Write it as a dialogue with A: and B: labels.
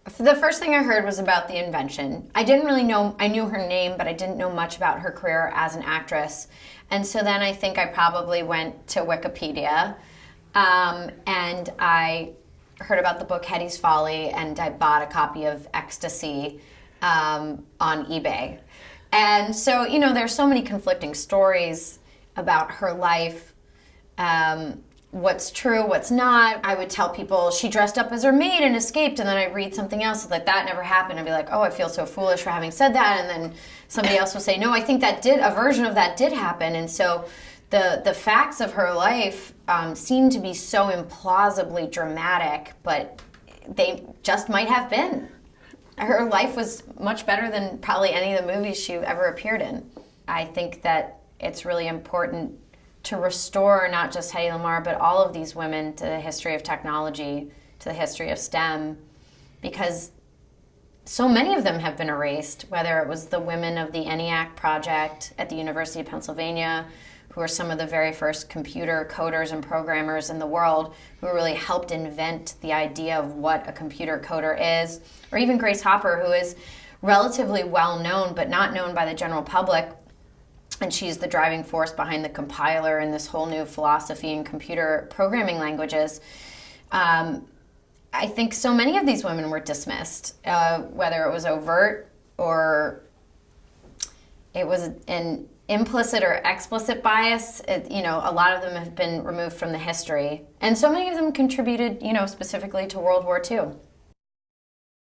A: The first thing I heard was about the invention. I didn't really know, I knew her name, but I didn't know much about her career as an actress. And so then I think I probably went to Wikipedia, and I heard about the book Hetty's Folly, and I bought a copy of Ecstasy on eBay. And so, there's so many conflicting stories about her life. What's true, what's not. I would tell people she dressed up as her maid and escaped, and then I'd read something else like that never happened. I'd be like, oh, I feel so foolish for having said that. And then somebody else would say, no, I think a version of that did happen. And so the facts of her life seem to be so implausibly dramatic, but they just might have been. Her life was much better than probably any of the movies she ever appeared in. I think that it's really important to restore not just Hedy Lamarr, but all of these women to the history of technology, to the history of STEM, because so many of them have been erased, whether it was the women of the ENIAC project at the University of Pennsylvania, who are some of the very first computer coders and programmers in the world, who really helped invent the idea of what a computer coder is, or even Grace Hopper, who is relatively well known, but not known by the general public. And she's the driving force behind the compiler and this whole new philosophy in computer programming languages. I think so many of these women were dismissed, whether it was overt or it was an implicit or explicit bias. A lot of them have been removed from the history. And so many of them contributed, specifically to World War II.